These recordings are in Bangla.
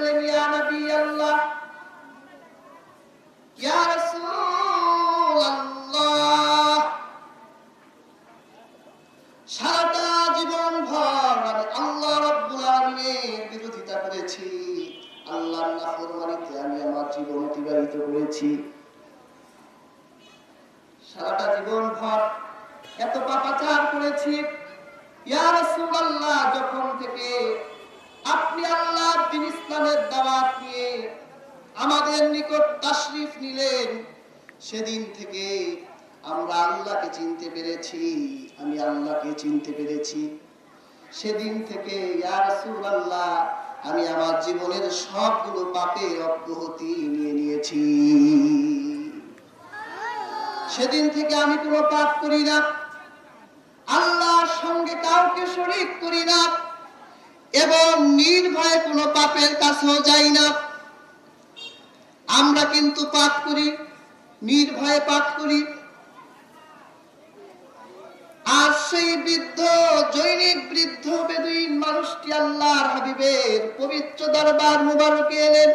বললেন, ইয়া নবী আল্লাহ, ইয়া রাসূলুল্লাহ, সারাটা জীবন ভর আমি আল্লাহ রাব্বুল আলামিনের বিরোধিতা করেছি, আল্লাহর নাফরমানিতে আমি আমার জীবন অতিবাহিত করেছি। সারাটা জীবন ভর এত পাপাচার করেছি। ইয়া রাসূলুল্লাহ, যখন থেকে আপনি আল্লাহর দ্বীন ইসলামের দাওয়াত নিয়ে আমাদের নিকট তাশরীফ নিলেন, সেদিন থেকে আমরা আল্লাহকে চিনতে পেরেছি, আমি আল্লাহকে চিনতে পেরেছি। সেদিন থেকে ইয়া রাসূলুল্লাহ, আমি আমার জীবনের সবগুলো পাপের অব্যাহতি নিয়ে নিয়েছি। সেদিন থেকে আমি কোনো পাপ করি না, আল্লাহর সঙ্গে কাউকে শরীক করি না, এবং নির্ভয়ে কোনো পাপের কাছেও যাই না। আমরা কিন্তু পাপ করি, নির্ভয়ে পাপ করি। আর সেই বৃদ্ধ, জৈনিক বৃদ্ধ বেদুইন মানুষটি আল্লাহর হাবিবের পবিত্র দরবার মুবারকে এলেন,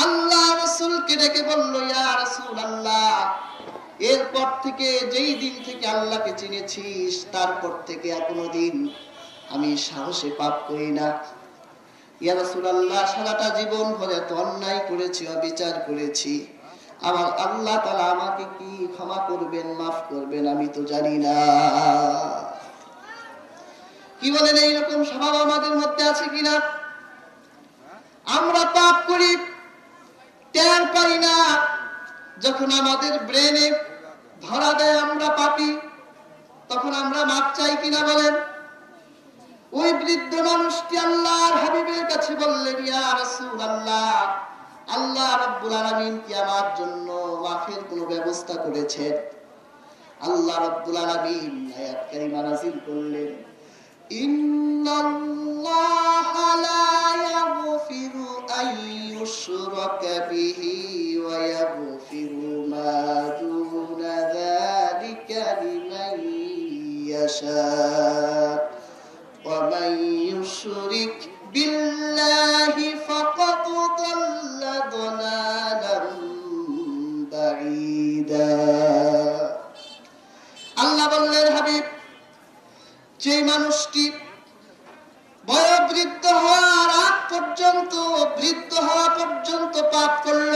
আল্লাহ রাসূলকে ডেকে বলল, ইয়া রাসূলুল্লাহ, এরপর থেকে যেই দিন থেকে আল্লাহকে চিনেছিস, তারপর থেকে এখনো দিন আমি সাহসে পাপ করি না। ইয়া রাসূলুল্লাহ, সারাটা জীবন ভরে তো অন্যায় করেছি, অবিচার করেছি, আমার আল্লাহ তাআলা আমাকে কি ক্ষমা করবেন, মাফ করবেন আমি তো জানি না। কি বলেন, এইরকম স্বভাব আমাদের মধ্যে আছে কিনা? আমরা পাপ করি, টের পাই না, যখন আমাদের ব্রেনে ধরা দেয় আমরা পাপী, তখন আমরা মাপ চাই কিনা বলেন? ওই বৃদ্ধ মানুষটি আল্লাহর হাবিবের কাছে বললেন, ইয়া রাসূলুল্লাহ, আল্লাহ রাব্বুল আলামিন কি আমার জন্য মাফের কোনো ব্যবস্থা করেছেন? আল্লাহ রাব্বুল আলামিন আয়াত কারিমা নাযিল করলেন, ইন্নাল্লাহা লা ইয়াগফিরু আন ইউশরাকা বিহি ওয়া ইয়াগফিরু মা দুনা যালিকা লিমান ইয়াশা ওয়া মান ইউশরিক বিল্লাহি ফাকাদ দাল্লা দালালান বাঈদা। আল্লাহ বললেন, হাবিব, যে মানুষটি বয়োবৃদ্ধ হওয়ার আগ পর্যন্ত, বৃদ্ধ হওয়া পর্যন্ত পাপ করল,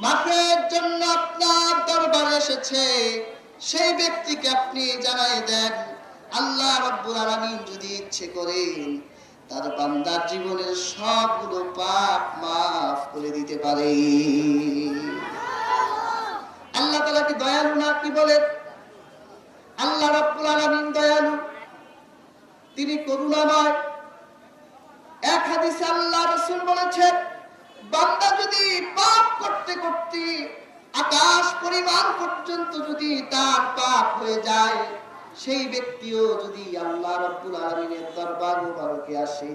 মাফের জন্য আপনার দরবারে এসেছে, সেই ব্যক্তিকে আপনি জানাই দেন, আল্লাহ রাব্বুল আলামিন যদি ইচ্ছে করেন তার বান্দার জীবনের সবগুলো পাপ মাফ করে দিতে পারে। আল্লাহ তাআলা কি দয়ালু না? কি বলেন? আল্লাহ রাব্বুল আলামিন দয়ালু, তিনি করুণাময়। এক হাদিসে আল্লাহ রাসূল বলেছেন, বান্দা যদি পাপ করতে করতে আকাশ পরিমাণ পর্যন্ত যদি তার পাপ হয়ে যায়, সেই ব্যক্তিও যদি আল্লাহ রাব্বুল আলামিনের দরবার মুবারকে আসে,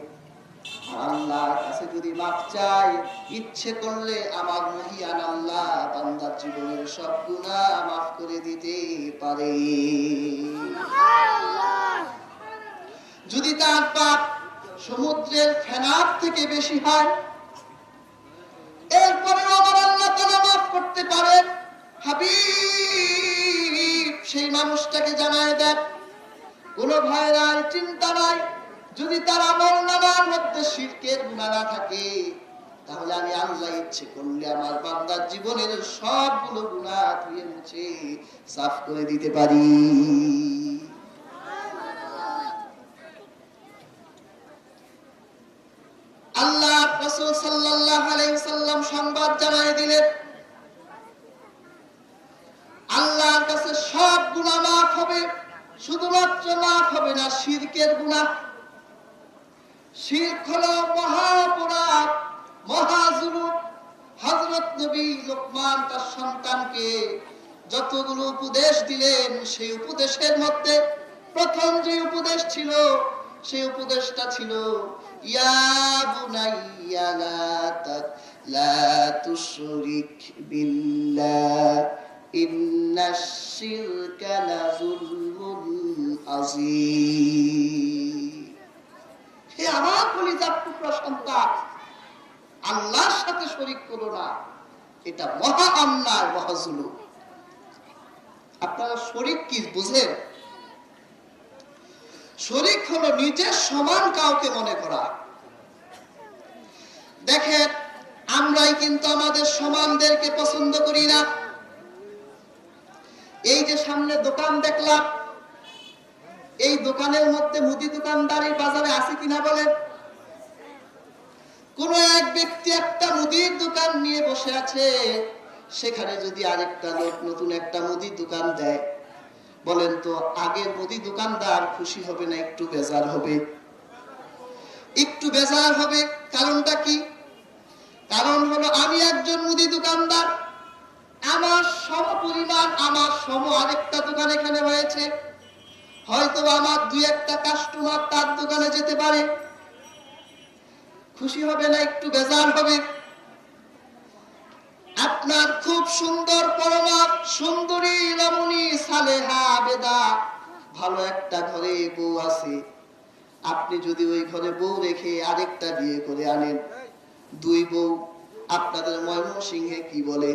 আল্লাহর কাছে যদি মাফ চায়, ইচ্ছে করলে আমার মহিয়ান আল্লাহ বান্দার জীবনের সব গুনাহ মাফ করে দিতে পারে। যদি তার পাপ সমুদ্রের ফেনার থেকে বেশি হয়, এরপরেও আমার আল্লাহ তাআলা মাফ করতে পারেন। হাবিব, সেই মানুষটাকে জানায় দেন, কোনো ভয় নাই, চিন্তা নাই, যদি তার আমলনামার মধ্যে শিরকের গুনাহ না থাকে, তাহলে আমি আল্লাহ ইচ্ছে করলে আমার বান্দার জীবনের সবগুলো গুনাহ ধুয়ে মুছে সাফ করে দিতে পারি। আল্লাহ রাসূল সাল্লাল্লাহু আলাইহি ওয়াসাল্লাম সংবাদ জানায় দিলেন, আল্লাহর কাছে সব গুনাহ মাফ হবে, শুধুমাত্র মাফ হবে না শিরকের গুনাহ। শিরক হলো মহা অপরাধ, মহা জুলুম। হযরত নবী লোকমান তার সন্তানকে যতগুলো উপদেশ দিলেন, সেই উপদেশের মধ্যে প্রথম যে উপদেশ ছিল, সেই উপদেশটা ছিল, ইয়া বুনাইয়া লা তুশরিক বিল্লাহ ইন্নাশ শিরকা লাযুলমুন আযীম। হে আমার কলিজার টুকরা সন্তান, আল্লাহর সাথে শরীক করো না, এটা মহা অন্যায়, মহা জুলুম। আপনারা শরীক কি বুঝেন? শরীক হলো নিজের সমান কাউকে মনে করা। দেখেন, আমরাই কিন্তু আমাদের সমানদেরকে পছন্দ করি না। এই যে সামনে দোকান দেখলাম, এই দোকানের মধ্যে মুদি দোকানদারের বাজারে আছে কিনা বলেন? কোন এক ব্যক্তি একটা মুদির দোকান নিয়ে বসে আছে, সেখানে যদি আরেকটা লোক নতুন একটা মুদির দোকান দেয়, বলেন তো আগের মুদি দোকানদার খুশি হবে না একটু বেজার হবে? একটু বেজার হবে। কারণটা কি? কারণ হলো আমি একজন মুদি দোকানদার, আমার সম পরিমাণ, আমার সম আরেকটা দোকান এখানে হয়েছে, হয়তো আমার দুই একটা কাস্টমার তার দোকানে যেতে পারে, খুশি হবে না একটু বেজার হবে? আপনার খুব সুন্দর পরমা সুন্দরী রমণী সালেহা বেদা ভালো একটা ঘরে বউ আছে, আপনি যদি ওই ঘরে বউ রেখে আরেকটা বিয়ে করে আনেন, দুই বউ, আপনাদের ময়মনসিংহে কি বলে?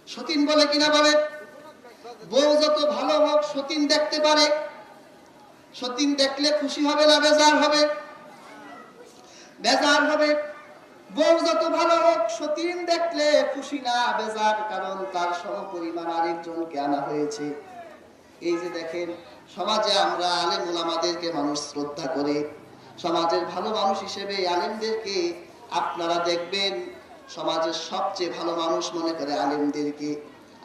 সতীন বলে কিনা বলে? বউ যত ভালো হোক সতীন দেখতে পারে, সতীন দেখলে খুশি হবে না বেজার হবে? বেজার হবে। বউ যত ভালো হোক সতীন দেখলে খুশি না বেজার, কারণ তার সমপরিমাণ আরেকজনকে আনা হয়েছে। এই যে দেখেন, সমাজে আমরা আলেম ওলামাদেরকে মানুষ শ্রদ্ধা করে, সমাজের ভালো মানুষ হিসেবে আলেমদেরকে আপনারা দেখবেন সমাজের সবচেয়ে ভালো মানুষ মনে করে আলেমদেরকে।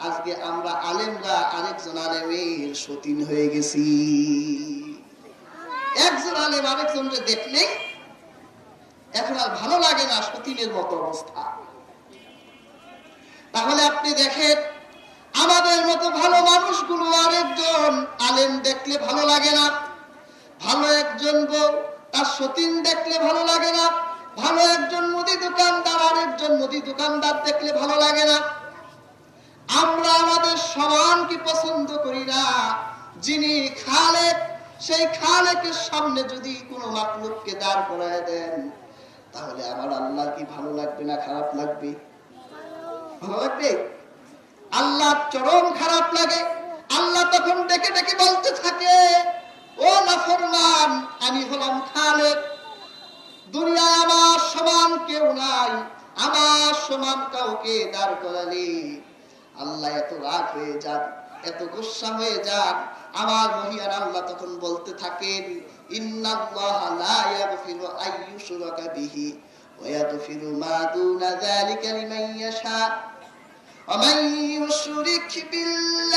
আজকে আমরা আলেমরা আরেকজন আলেমের সতীন হয়ে গেছি। একজন আলেম আরেকজনকে দেখলেই এখন আর ভালো লাগে না, সতীনের মতো অবস্থা। তাহলে আপনি দেখেন, আমাদের মতো ভালো মানুষগুলো আরেকজন আলেম দেখলে ভালো লাগে না, ভালো একজন বউ তার সতীন দেখলে ভালো লাগে না, ভালো একজন মুদি দোকানদার আরেকজন মুদি দোকানদার দেখলে ভালো লাগে না। আমরা আমাদের সমানকে পছন্দ করি না। যিনি খালেক, সেই খালেকের সামনে যদি কোনো মাখলুককে দাঁড় করায় দেন, তাহলে আমার আল্লাহ কি ভালো লাগবে না খারাপ লাগবে? ভালো লাগবে। আল্লাহ চরম খারাপ লাগে। আল্লাহ তখন ডেকে ডেকে বলতে থাকে, ও নাফরমান, আমি হলাম খালেক, দুনিয়ায় আমার সমান কেউ নাই, আমার সমান কাউকে দাঁড় করালে আল্লাহ এত রাগ হয়ে যান, এত গুসা হয়ে যান। আমার মহিয়ান আল্লাহ তখন বলতে থাকেন, ইন্নাল্লাহা লা ইয়াগফিরু আইয়ুশরাকা বিহি ওয়া ইয়াগফিরু মা দুনা যালিকা লিমান ইয়াশা ওয়া মান ইউশরিক বিল্লাহি